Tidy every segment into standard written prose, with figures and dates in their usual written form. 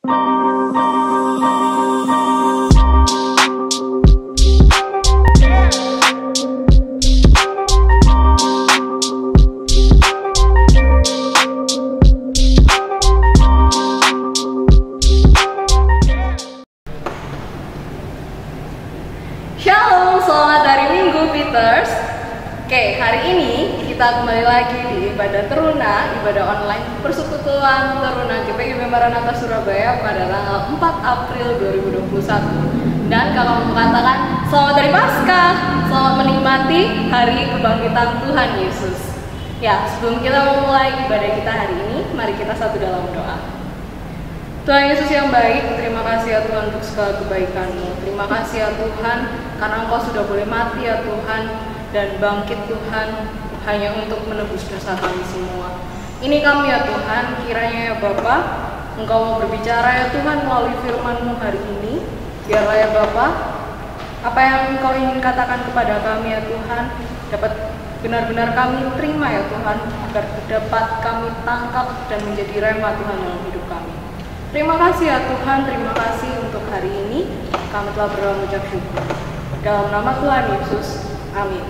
Shalom, selamat hari Minggu, Peters. Oke, hari ini kita kembali lagi di ibadah Teruna, ibadah online Persekutuan Teruna GPIB Maranatha Surabaya pada tanggal 4 April 2021. Dan kalau mau mengatakan selamat hari Paskah, selamat menikmati hari kebangkitan Tuhan Yesus. Ya, sebelum kita memulai ibadah kita hari ini, mari kita satu dalam doa. Tuhan Yesus yang baik, terima kasih ya Tuhan untuk segala kebaikan-Mu. Terima kasih ya Tuhan, karena Engkau sudah boleh mati ya Tuhan, dan bangkit Tuhan hanya untuk menebus dosa kami semua. Ini kami ya Tuhan, kiranya ya Bapa, Engkau mau berbicara ya Tuhan melalui firman-Mu hari ini. Biarlah ya Bapa, apa yang Engkau ingin katakan kepada kami ya Tuhan, dapat benar-benar kami terima ya Tuhan, agar dapat kami tangkap dan menjadi rema Tuhan dalam hidup kami. Terima kasih ya Tuhan, terima kasih untuk hari ini kami telah berdoa mengucap syukur. Dalam nama Tuhan Yesus, amin.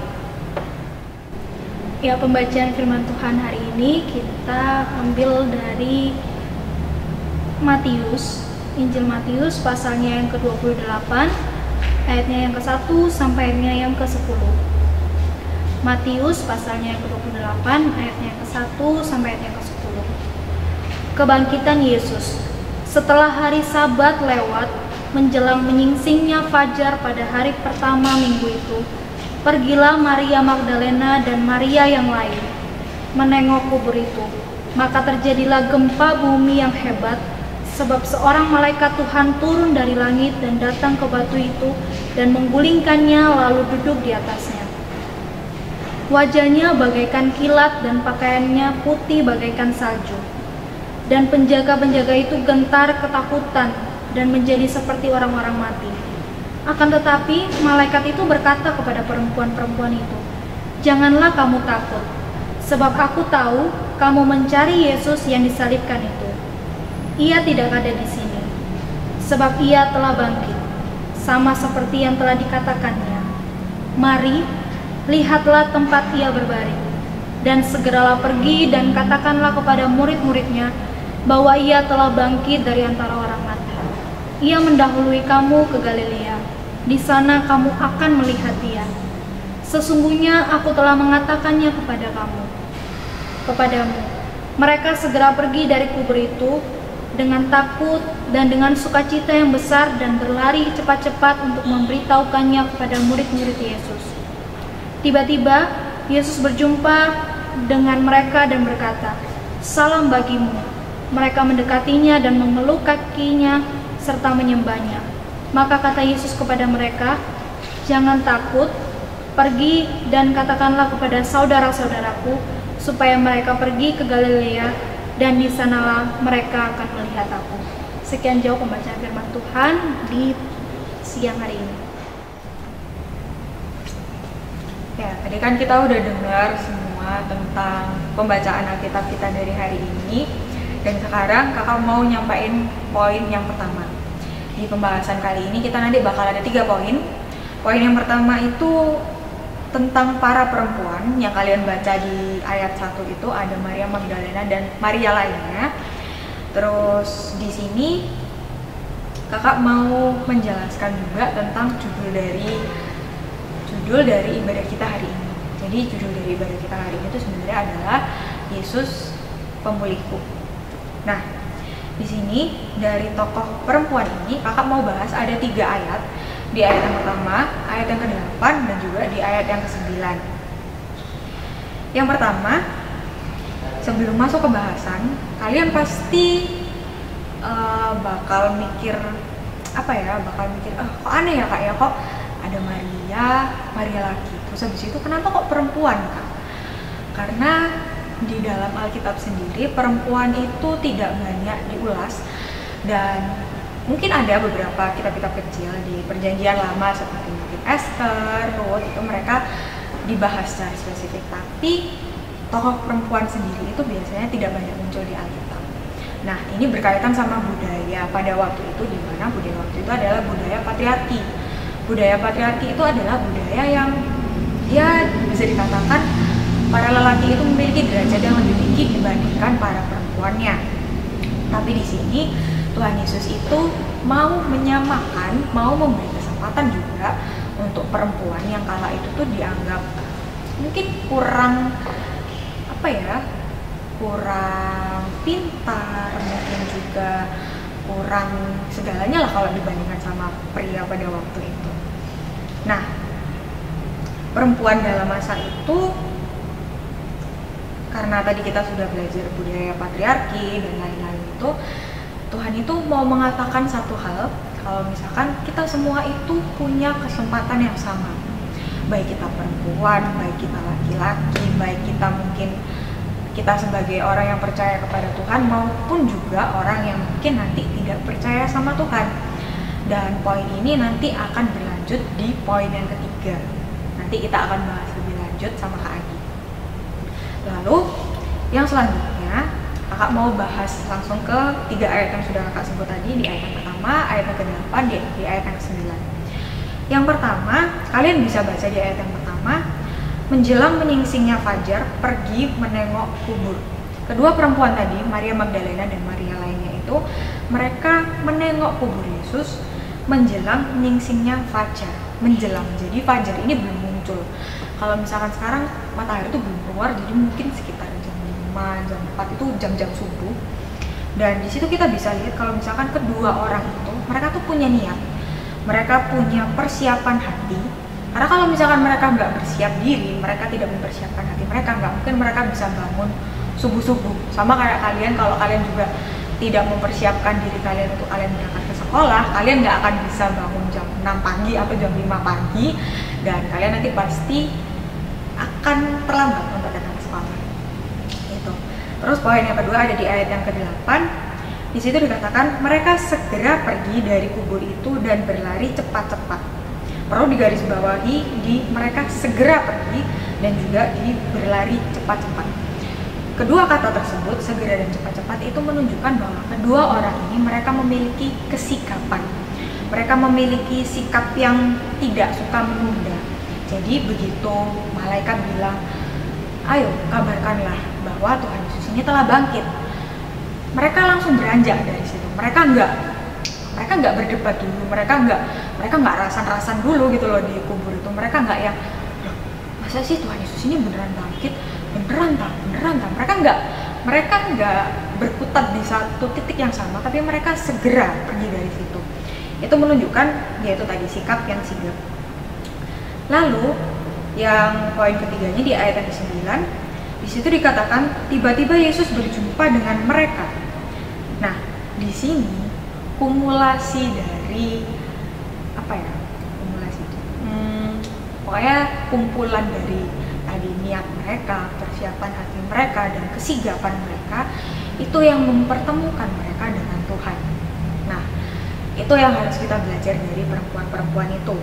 Ya, pembacaan firman Tuhan hari ini kita ambil dari Matius, Injil Matius pasalnya yang ke-28, ayatnya yang ke-1 sampai ayatnya yang ke-10. Matius pasalnya yang ke-28, ayatnya yang ke-1 sampai ayatnya yang ke-10. Kebangkitan Yesus. Setelah hari Sabat lewat, menjelang menyingsingnya fajar pada hari pertama minggu itu, pergilah Maria Magdalena dan Maria yang lain menengok kubur itu. Maka terjadilah gempa bumi yang hebat, sebab seorang malaikat Tuhan turun dari langit dan datang ke batu itu dan menggulingkannya lalu duduk di atasnya. Wajahnya bagaikan kilat dan pakaiannya putih bagaikan salju. Dan penjaga-penjaga itu gentar ketakutan dan menjadi seperti orang-orang mati. Akan tetapi malaikat itu berkata kepada perempuan-perempuan itu, "Janganlah kamu takut, sebab aku tahu kamu mencari Yesus yang disalibkan itu. Ia tidak ada di sini, sebab ia telah bangkit, sama seperti yang telah dikatakannya. Mari, lihatlah tempat ia berbaring, dan segeralah pergi dan katakanlah kepada murid-muridnya bahwa ia telah bangkit dari antara orang mati. Ia mendahului kamu ke Galilea. Di sana kamu akan melihat dia. Sesungguhnya aku telah mengatakannya kepadamu. Mereka segera pergi dari kubur itu dengan takut dan dengan sukacita yang besar dan berlari cepat-cepat untuk memberitahukannya kepada murid-murid Yesus. Tiba-tiba Yesus berjumpa dengan mereka dan berkata, "Salam bagimu." Mereka mendekatinya dan memeluk kakinya serta menyembahnya. Maka kata Yesus kepada mereka, "Jangan takut, pergi dan katakanlah kepada saudara-saudaraku supaya mereka pergi ke Galilea dan di sanalah mereka akan melihat aku." Sekian jauh pembacaan firman Tuhan di siang hari ini. Ya, tadi kan kita udah dengar semua tentang pembacaan Alkitab kita dari hari ini. Dan sekarang kakak mau nyampain poin yang pertama. Di pembahasan kali ini kita nanti bakal ada 3 poin. Poin yang pertama itu tentang para perempuan yang kalian baca di ayat 1 itu ada Maria Magdalena dan Maria lainnya. Terus di sini kakak mau menjelaskan juga tentang judul dari ibadah kita hari ini. Jadi judul dari ibadah kita hari ini itu sebenarnya adalah Yesus Pemulihku. Nah, di sini dari tokoh perempuan ini kakak mau bahas ada 3 ayat. Di ayat yang pertama, ayat yang ke-8 dan juga di ayat yang ke-9. Yang pertama, sebelum masuk ke bahasan, kalian pasti bakal mikir kok aneh ya kak ya, kok ada Maria lagi. Terus habis itu kenapa kok perempuan kak? Karena di dalam Alkitab sendiri perempuan itu tidak banyak diulas, dan mungkin ada beberapa kitab-kitab kecil di Perjanjian Lama seperti mungkin Esther, Ruth, itu mereka dibahas secara spesifik, tapi tokoh perempuan sendiri itu biasanya tidak banyak muncul di Alkitab. Nah, ini berkaitan sama budaya pada waktu itu, di mana budaya waktu itu adalah budaya patriarki. Budaya patriarki itu adalah budaya yang ya bisa dikatakan para lelaki itu memiliki derajat yang lebih tinggi dibandingkan para perempuannya. Tapi di sini Tuhan Yesus itu mau menyamakan, mau memberi kesempatan juga untuk perempuan yang kala itu tuh dianggap mungkin kurang kurang pintar, mungkin juga kurang segalanya lah kalau dibandingkan sama pria pada waktu itu. Nah, perempuan dalam masa itu, karena tadi kita sudah belajar budaya patriarki dan lain-lain itu, Tuhan itu mau mengatakan satu hal, kalau misalkan kita semua itu punya kesempatan yang sama, baik kita perempuan, baik kita laki-laki, baik kita mungkin kita sebagai orang yang percaya kepada Tuhan maupun juga orang yang mungkin nanti tidak percaya sama Tuhan. Dan poin ini nanti akan berlanjut di poin yang ketiga. Nanti kita akan bahas lebih lanjut sama Kak Adi. Lalu yang selanjutnya Kakak mau bahas langsung ke 3 ayat yang sudah Kakak sebut tadi, di ayat yang pertama, ayat yang ke-8, di ayat yang ke-9. Yang pertama, kalian bisa baca di ayat yang pertama, menjelang menyingsingnya fajar, pergi menengok kubur. Kedua perempuan tadi, Maria Magdalena dan Maria lainnya itu, mereka menengok kubur Yesus menjelang menyingsingnya fajar. Menjelang, jadi fajar ini belum muncul. Kalau misalkan sekarang matahari itu belum keluar, jadi mungkin sekitar jam 5, jam 4 itu jam-jam subuh. Dan di situ kita bisa lihat kalau misalkan kedua orang itu, mereka tuh punya niat, mereka punya persiapan hati. Karena kalau misalkan mereka nggak bersiap diri, mereka tidak mempersiapkan hati mereka, nggak mungkin mereka bisa bangun subuh-subuh. Sama kayak kalian, kalau kalian juga tidak mempersiapkan diri kalian untuk kalian berangkat ke sekolah, kalian nggak akan bisa bangun jam 6 pagi atau jam 5 pagi, dan kalian nanti pasti akan terlambat untuk datang ke sekolah. Itu. Terus poin yang kedua ada di ayat yang ke-8. Di situ dikatakan mereka segera pergi dari kubur itu dan berlari cepat-cepat. Perlu digarisbawahi di mereka segera pergi dan juga di berlari cepat-cepat. Kedua kata tersebut, segera dan cepat-cepat, itu menunjukkan bahwa kedua orang ini mereka memiliki kesikapan. Mereka memiliki sikap yang tidak suka menunda. Jadi begitu malaikat bilang, ayo kabarkanlah bahwa Tuhan Yesus ini telah bangkit, mereka langsung beranjak dari situ. Mereka nggak berdebat dulu, mereka nggak rasan-rasan dulu gitu loh di kubur itu. Mereka nggak yang, loh, masa sih Tuhan Yesus ini beneran bangkit, beneran tak. Mereka nggak berkutat di satu titik yang sama, tapi mereka segera pergi dari situ. Itu menunjukkan yaitu tadi sikap yang sigap. Lalu yang poin ketiganya di ayat yang ke-9, di situ dikatakan tiba-tiba Yesus berjumpa dengan mereka. Nah, di sini kumulasi dari pokoknya kumpulan dari tadi niat mereka, persiapan hati mereka, dan kesigapan mereka itu yang mempertemukan mereka dengan Tuhan. Nah, itu yang harus kita belajar dari perempuan-perempuan itu.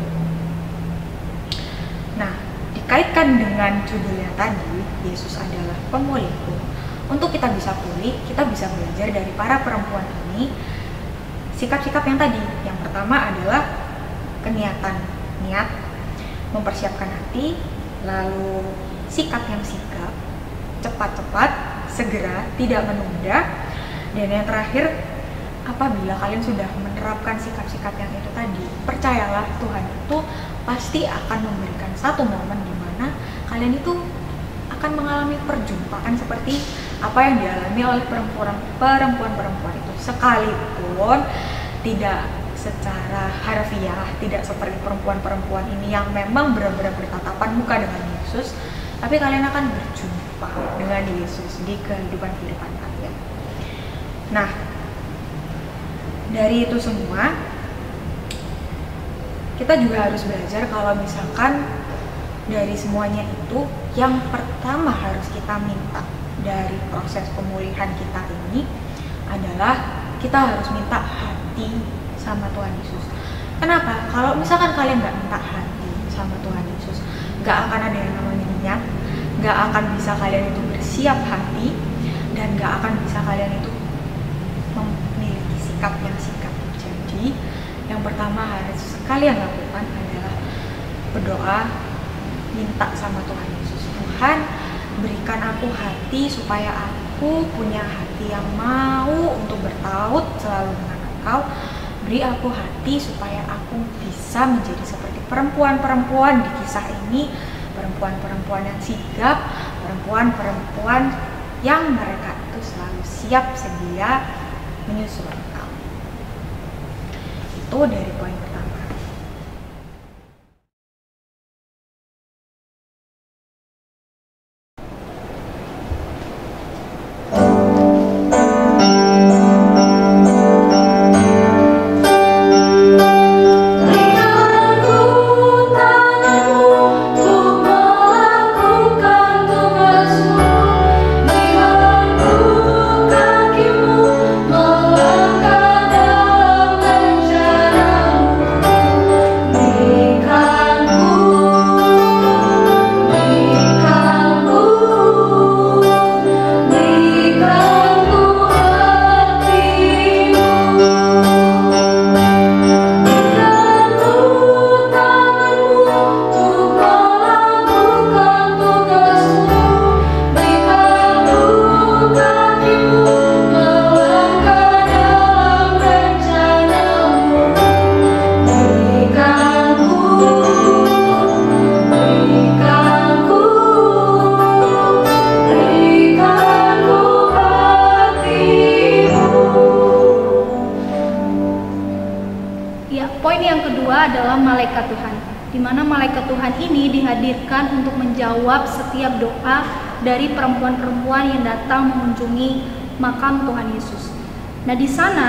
Nah, dikaitkan dengan judulnya tadi, Yesus adalah pemulihku. Untuk kita bisa pulih, kita bisa belajar dari para perempuan ini sikap-sikap yang tadi. Yang pertama adalah niat, mempersiapkan hati, lalu sikap yang sigap, cepat-cepat, segera, tidak menunda, dan yang terakhir, apabila kalian sudah menerapkan sikap-sikap yang itu tadi, percayalah Tuhan itu pasti akan memberikan satu momen di mana kalian itu akan mengalami perjumpaan seperti apa yang dialami oleh perempuan-perempuan itu, sekalipun tidak secara harfiah, tidak seperti perempuan-perempuan ini yang memang benar-benar bertatapan muka dengan Yesus, tapi kalian akan berjumpa dengan Yesus di kehidupan kalian. Nah, dari itu semua kita juga harus belajar kalau misalkan dari semuanya itu yang pertama harus kita minta dari proses pemulihan kita ini adalah kita harus minta hati sama Tuhan Yesus. Kenapa? Kalau misalkan kalian nggak minta hati sama Tuhan Yesus, nggak akan ada yang namanya niat, nggak akan bisa kalian itu bersiap hati, dan nggak akan bisa kalian itu memiliki sikap yang sikap. Jadi yang pertama harus kalian lakukan adalah berdoa, minta sama Tuhan Yesus. Tuhan, berikan aku hati supaya aku punya hati yang mau untuk bertaut selalu dengan Engkau. Beri aku hati supaya aku bisa menjadi seperti perempuan-perempuan di kisah ini, perempuan-perempuan yang sigap, perempuan-perempuan yang mereka itu selalu siap sedia menyusul Engkau. Itu dari poin pertama. Adalah malaikat Tuhan, di mana malaikat Tuhan ini dihadirkan untuk menjawab setiap doa dari perempuan-perempuan yang datang mengunjungi makam Tuhan Yesus. Nah, di sana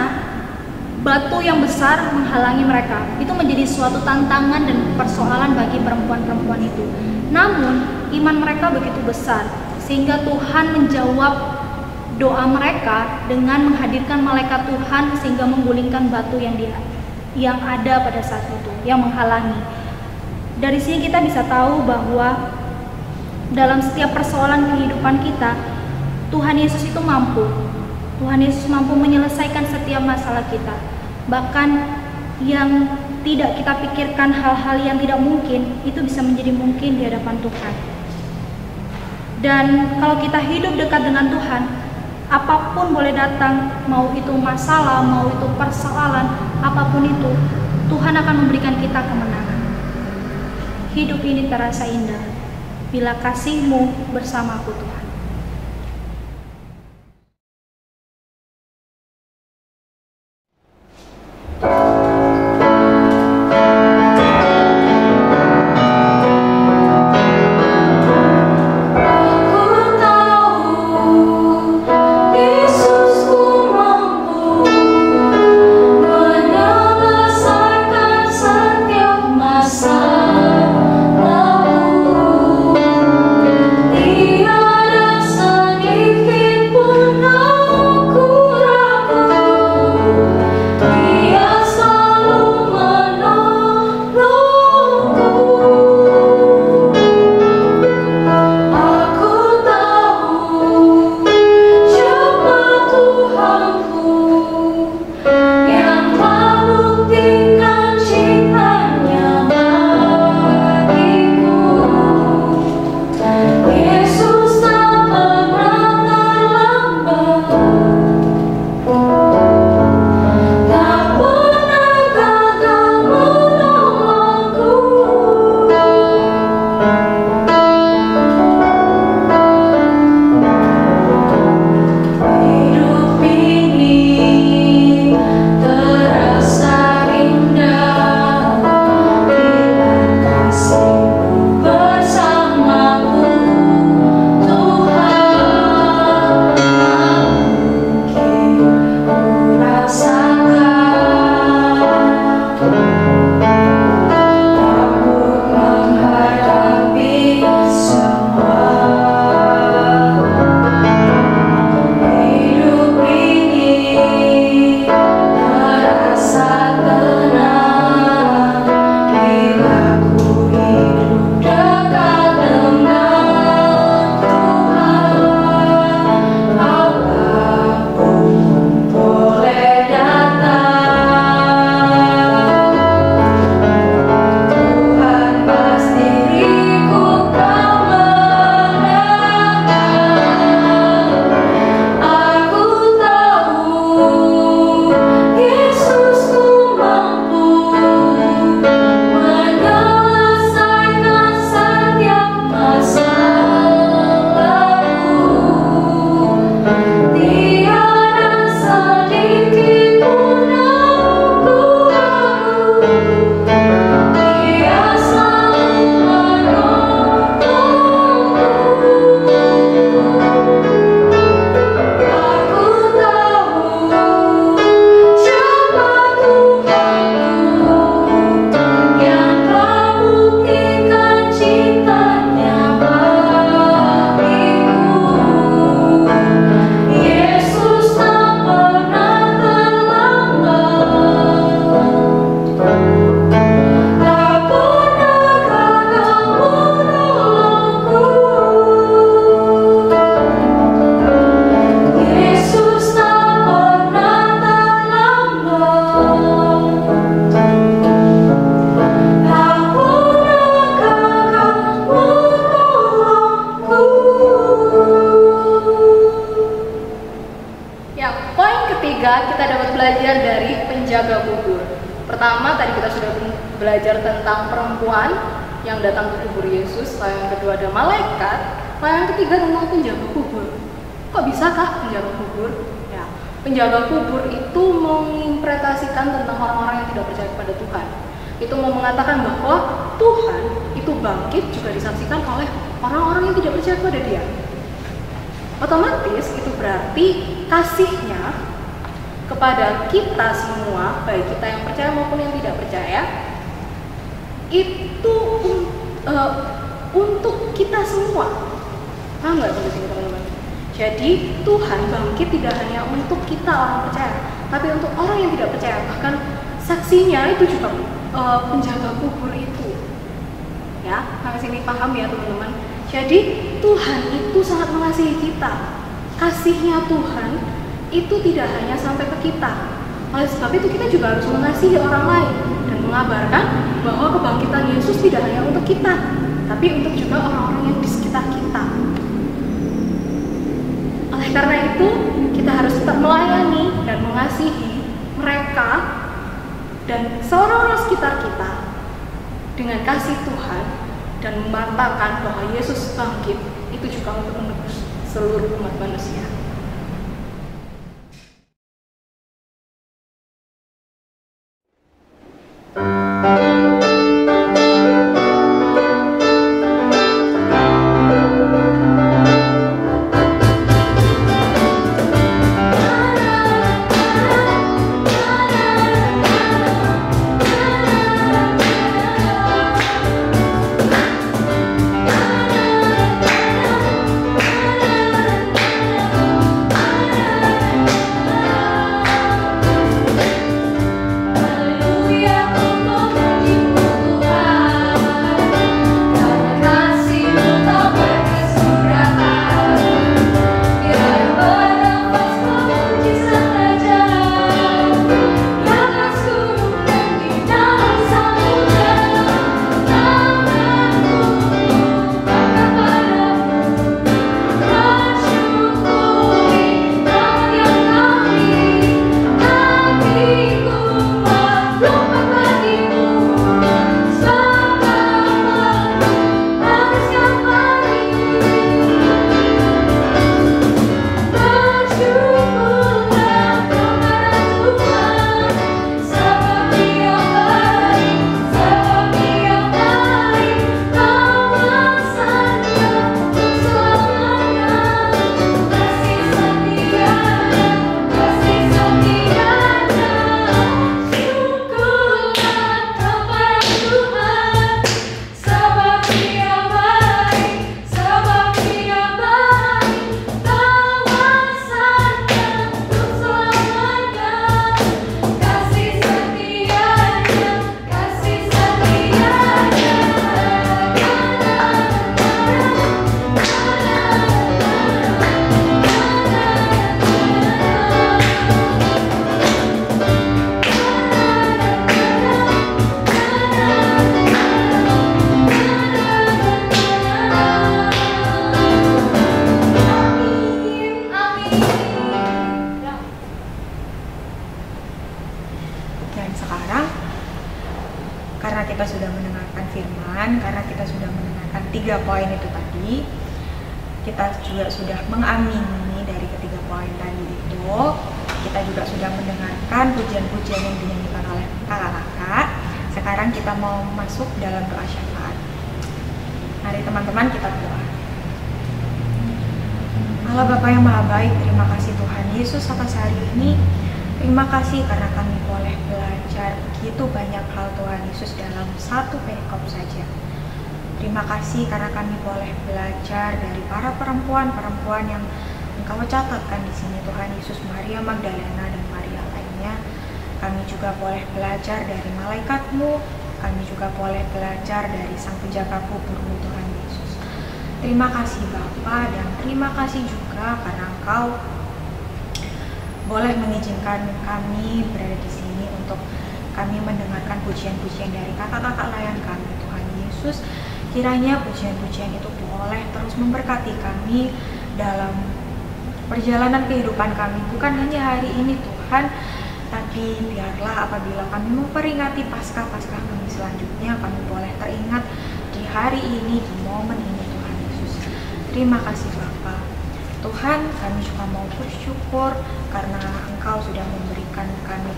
batu yang besar menghalangi mereka. Itu menjadi suatu tantangan dan persoalan bagi perempuan-perempuan itu. Namun, iman mereka begitu besar sehingga Tuhan menjawab doa mereka dengan menghadirkan malaikat Tuhan sehingga menggulingkan batu yang ada pada saat itu, yang menghalangi. Dari sini kita bisa tahu bahwa dalam setiap persoalan kehidupan kita, Tuhan Yesus itu mampu. Tuhan Yesus mampu menyelesaikan setiap masalah kita. Bahkan yang tidak kita pikirkan, hal-hal yang tidak mungkin, itu bisa menjadi mungkin di hadapan Tuhan. Dan kalau kita hidup dekat dengan Tuhan, apapun boleh datang, mau itu masalah, mau itu persoalan, apapun itu, Tuhan akan memberikan kita kemenangan. Hidup ini terasa indah bila kasih-Mu bersamaku, Tuhan. Tiada ketiga, kita dapat belajar dari penjaga kubur. Pertama, tadi kita sudah belajar tentang perempuan yang datang ke kubur Yesus. Lalu yang kedua ada malaikat. Lalu yang ketiga tentang penjaga kubur. Kok bisakah penjaga kubur? Ya, penjaga kubur itu menginterpretasikan tentang orang-orang yang tidak percaya kepada Tuhan. Itu mau mengatakan bahwa Tuhan itu bangkit juga disaksikan oleh orang-orang yang tidak percaya kepada Dia. Otomatis itu berarti kasih-Nya kepada kita semua, baik kita yang percaya maupun yang tidak percaya, itu untuk kita semua. Paham nggak sampai sini teman-teman? Jadi Tuhan bangkit tidak hanya untuk kita orang percaya, tapi untuk orang yang tidak percaya. Bahkan saksinya itu juga penjaga kubur itu. Ya, sampai sini paham ya teman-teman? Jadi Tuhan itu sangat mengasihi kita. Kasih-Nya Tuhan itu tidak hanya sampai ke kita. Oleh sebab itu kita juga harus mengasihi orang lain dan mengabarkan bahwa kebangkitan Yesus tidak hanya untuk kita, tapi untuk juga orang-orang yang di sekitar kita. Oleh karena itu, kita harus tetap melayani dan mengasihi mereka dan seorang-orang sekitar kita dengan kasih Tuhan dan mematakan bahwa Yesus bangkit itu juga untuk menebus seluruh umat manusia. kita sudah mendengarkan firman, karena kita sudah mendengarkan 3 poin itu tadi, kita juga sudah mengamini dari ketiga poin tadi itu, kita juga sudah mendengarkan pujian-pujian yang dinyanyikan oleh kakak-kakak. Sekarang kita mau masuk dalam doa syafaat. Mari teman-teman kita berdoa. Allah Bapa yang Maha Baik, terima kasih Tuhan Yesus atas hari ini. Terima kasih karena kami boleh belajar begitu banyak hal Tuhan Yesus dalam satu perikop saja. Terima kasih karena kami boleh belajar dari para perempuan-perempuan yang Engkau catatkan di sini, Tuhan Yesus, Maria Magdalena dan Maria lainnya. Kami juga boleh belajar dari malaikat-Mu, kami juga boleh belajar dari Sang Penjaga kubur-Mu, Tuhan Yesus. Terima kasih Bapa, dan terima kasih juga karena Engkau boleh mengizinkan kami berada di sini untuk kami mendengarkan pujian-pujian dari kakak-kakak layan kami, Tuhan Yesus. Kiranya pujian-pujian itu boleh terus memberkati kami dalam perjalanan kehidupan kami, bukan hanya hari ini Tuhan, Tuhan. Tapi biarlah apabila kami memperingati Paskah-Paskah kami selanjutnya, kami boleh teringat di hari ini, di momen ini Tuhan Yesus. Terima kasih Bapa. Tuhan, kami juga mau bersyukur karena Engkau sudah memberikan kami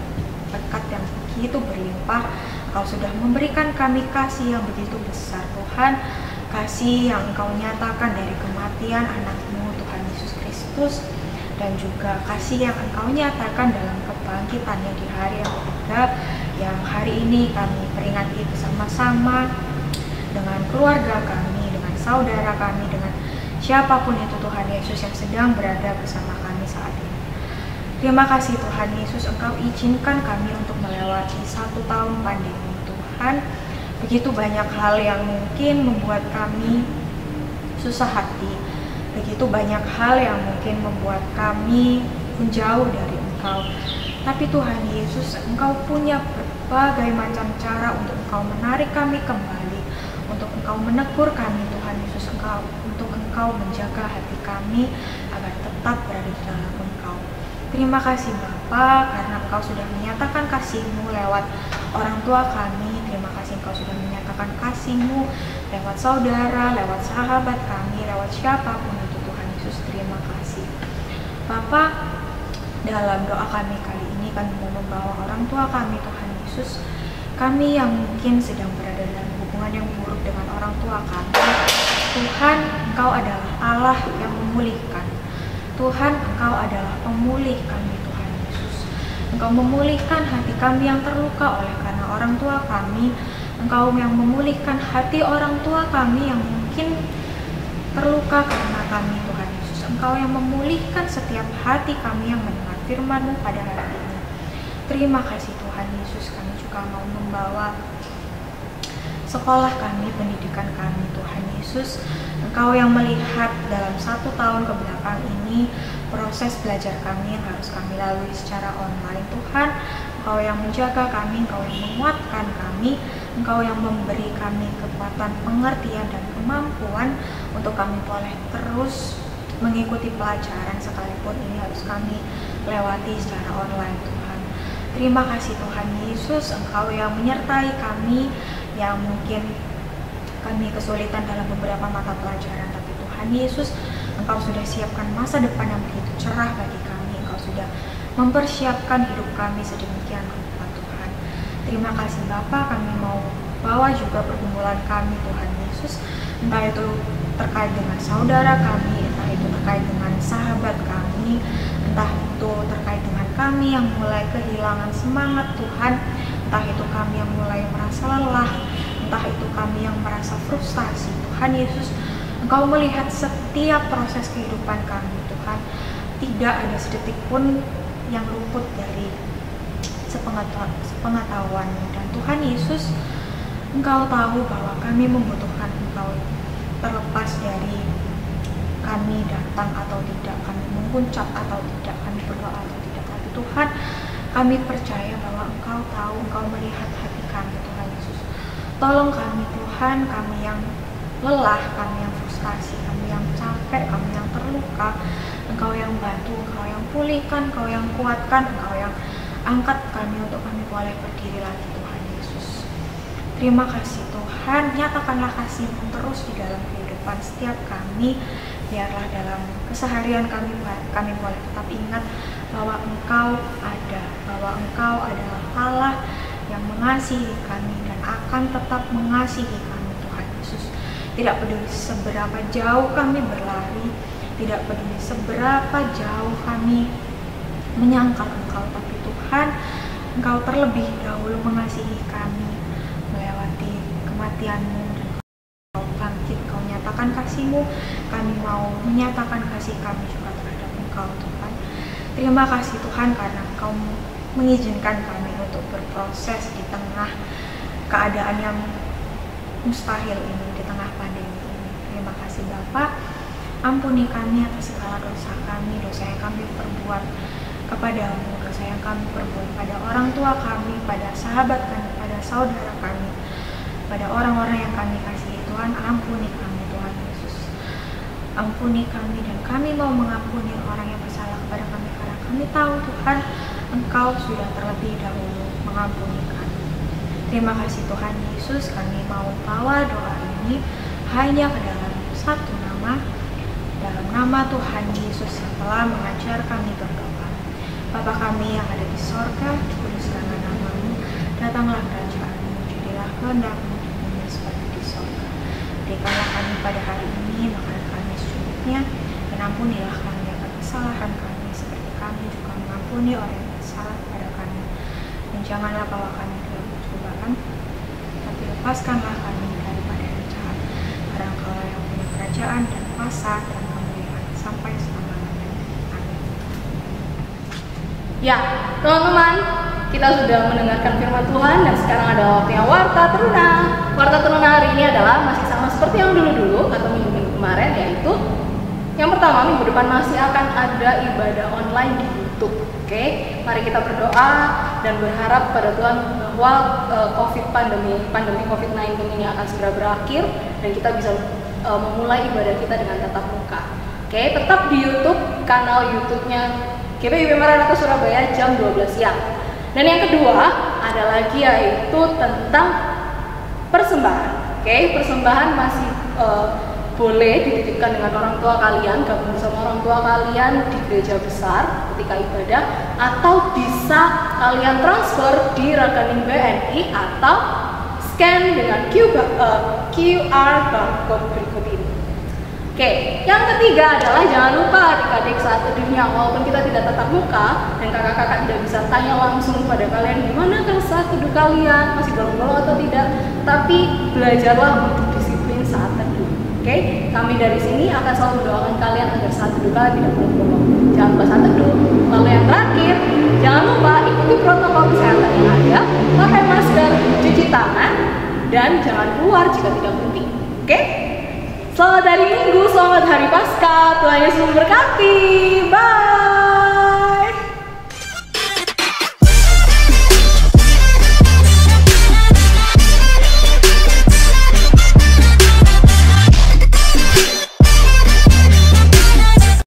berkat yang begitu berlimpah. Engkau sudah memberikan kami kasih yang begitu besar Tuhan. Kasih yang Engkau nyatakan dari kematian anak-Mu Tuhan Yesus Kristus, dan juga kasih yang Engkau nyatakan dalam kebangkitannya di hari yang ketiga, yang hari ini kami peringati bersama-sama dengan keluarga kami, dengan saudara kami, dengan siapapun itu Tuhan Yesus yang sedang berada bersama kami saat ini. Terima kasih Tuhan Yesus, Engkau izinkan kami untuk melewati 1 tahun pandemi Tuhan. Begitu banyak hal yang mungkin membuat kami susah hati. Begitu banyak hal yang mungkin membuat kami menjauh dari Engkau. Tapi Tuhan Yesus, Engkau punya berbagai macam cara untuk Engkau menarik kami kembali, untuk Engkau menegur kami Tuhan Yesus, untuk Engkau menjaga hati kami agar tetap berada di dalam Engkau. Terima kasih Bapa, karena Engkau sudah menyatakan kasih-Mu lewat orang tua kami. Terima kasih Engkau sudah menyatakan kasih-Mu lewat saudara, lewat sahabat kami, lewat siapapun itu Tuhan Yesus. Terima kasih Bapa. Dalam doa kami kali ini kami mau membawa orang tua kami Tuhan Yesus, kami yang mungkin sedang berada dalam hubungan yang buruk dengan orang tua kami. Tuhan, Engkau adalah Allah yang memulihkan. Tuhan, Engkau adalah pemulih kami Tuhan Yesus. Engkau memulihkan hati kami yang terluka oleh karena orang tua kami. Engkau yang memulihkan hati orang tua kami yang mungkin terluka karena kami Tuhan Yesus. Engkau yang memulihkan setiap hati kami yang mendengar firman-Mu pada hari ini. Terima kasih Tuhan Yesus. Kami juga mau membawa sekolah kami, pendidikan kami Tuhan Yesus. Engkau yang melihat dalam 1 tahun kebelakang ini proses belajar kami yang harus kami lalui secara online Tuhan. Engkau yang menjaga kami, Engkau yang menguatkan kami, Engkau yang memberi kami kekuatan, pengertian, dan kemampuan untuk kami boleh terus mengikuti pelajaran sekalipun ini harus kami lewati secara online Tuhan. Terima kasih Tuhan Yesus, Engkau yang menyertai kami yang mungkin kami kesulitan dalam beberapa mata pelajaran, tapi Tuhan Yesus, Engkau sudah siapkan masa depan yang begitu cerah bagi kami. Engkau sudah mempersiapkan hidup kami sedemikian rupa Tuhan. Terima kasih Bapa. Kami mau bawa juga pergumulan kami Tuhan Yesus, entah itu terkait dengan saudara kami, entah itu terkait dengan sahabat kami, entah itu terkait dengan kami yang mulai kehilangan semangat Tuhan, entah itu kami yang mulai merasa lelah, entah itu kami yang merasa frustasi. Tuhan Yesus, Engkau melihat setiap proses kehidupan kami Tuhan. Tidak ada sedetik pun yang luput dari sepengetahuan-Mu. Dan Tuhan Yesus, Engkau tahu bahwa kami membutuhkan Engkau, terlepas dari kami datang atau tidak, kami mengucap atau tidak, kami berdoa atau tidak. Tapi Tuhan, kami percaya bahwa Engkau tahu, Engkau melihat hati kami Tuhan Yesus. Tolong kami Tuhan, kami yang lelah, kami yang frustasi, kami yang capek, kami yang terluka, Engkau yang bantu, Engkau yang pulihkan, Engkau yang kuatkan, Engkau yang angkat kami untuk kami boleh berdiri lagi Tuhan Yesus. Terima kasih Tuhan, nyatakanlah kasih-Mu terus di dalam kehidupan setiap kami. Biarlah dalam keseharian kami boleh tetap ingat bahwa Engkau ada, bahwa Engkau adalah Allah yang mengasihi kami dan akan tetap mengasihi kami Tuhan Yesus. Tidak peduli seberapa jauh kami berlari, tidak peduli seberapa jauh kami menyangkal Engkau, tapi Tuhan, Engkau terlebih dahulu mengasihi kami melewati kematian-Mu dan Engkau bangkit, Engkau nyatakan kasih-Mu. Kami mau menyatakan kasih kami juga terhadap Engkau Tuhan. Terima kasih Tuhan karena Engkau mengizinkan kami untuk berproses di tengah keadaan yang mustahil ini, di tengah pandemi ini. Terima kasih Bapa. Ampuni kami atas segala dosa kami, dosa yang kami perbuat kepadamu, dosa yang kami perbuat pada orang tua kami, pada sahabat kami, pada saudara kami, pada orang-orang yang kami kasihi. Tuhan, ampuni kami Tuhan Yesus. Ampuni kami, dan kami mau mengampuni orang yang bersalah kepada kami, karena kami tahu Tuhan Engkau sudah terlebih dahulu mengampuni kami. Terima kasih Tuhan Yesus, kami mau bawa doa ini hanya ke dalam satu nama, dalam nama Tuhan Yesus yang telah mengajar kami berdoa. Bapa kami yang ada di sorga, kuduskanlah namamu, datanglah kerajaanmu, jadilah kehendak-mu di bumi seperti di sorga. Berikanlah kami pada hari ini makanan kami secukupnya, dan ampunilah kami akan kesalahan kami seperti kami juga mengampuni orang yang bersalah kepada kami. Dan janganlah bawa kami ke dalam pencobaan, tapi lepaskanlah kami daripada yang jahat. Karena Engkau yang punya kerajaan dan kuasa dan kemuliaan sampai selama-lamanya. Amin. Ya, teman-teman, kita sudah mendengarkan firman Tuhan dan sekarang ada waktunya Warta Teruna. Warta Teruna hari ini adalah masih sama seperti yang dulu-dulu atau minggu-minggu kemarin, yaitu yang pertama, minggu depan masih akan ada ibadah online di YouTube. Oke, mari kita berdoa dan berharap pada Tuhan bahwa pandemi COVID-19 ini akan segera berakhir dan kita bisa memulai ibadah kita dengan tatap muka. Oke, tetap di YouTube, kanal YouTube-nya GPIB Maranatha Surabaya jam 12 siang. Dan yang kedua ada lagi yaitu tentang persembahan. Oke, persembahan masih boleh dititipkan dengan orang tua kalian, gabung bersama orang tua kalian di gereja besar ketika ibadah, atau bisa kalian transfer di rekening BNI atau scan dengan QR barcode berikut ini. Oke, yang ketiga adalah jangan lupa adik-adik saat teduhnya, walaupun kita tidak tatap muka dan kakak-kakak tidak bisa tanya langsung pada kalian gimana kan saat teduh kalian, masih bolong-bolong atau tidak, tapi belajarlah untuk disiplin saat teduh. Oke, kami dari sini akan selalu mendoakan kalian agar saat teduh kalian tidak bolong-bolong. Jangan lupa saat teduh. Lalu yang terakhir, jangan lupa ikuti protokol kesehatan yang ada, pakai masker, cuci tangan, dan jangan keluar jika tidak penting. Oke? Selamat hari Minggu, selamat hari Paskah, Tuhan Yesus memberkati. Bye.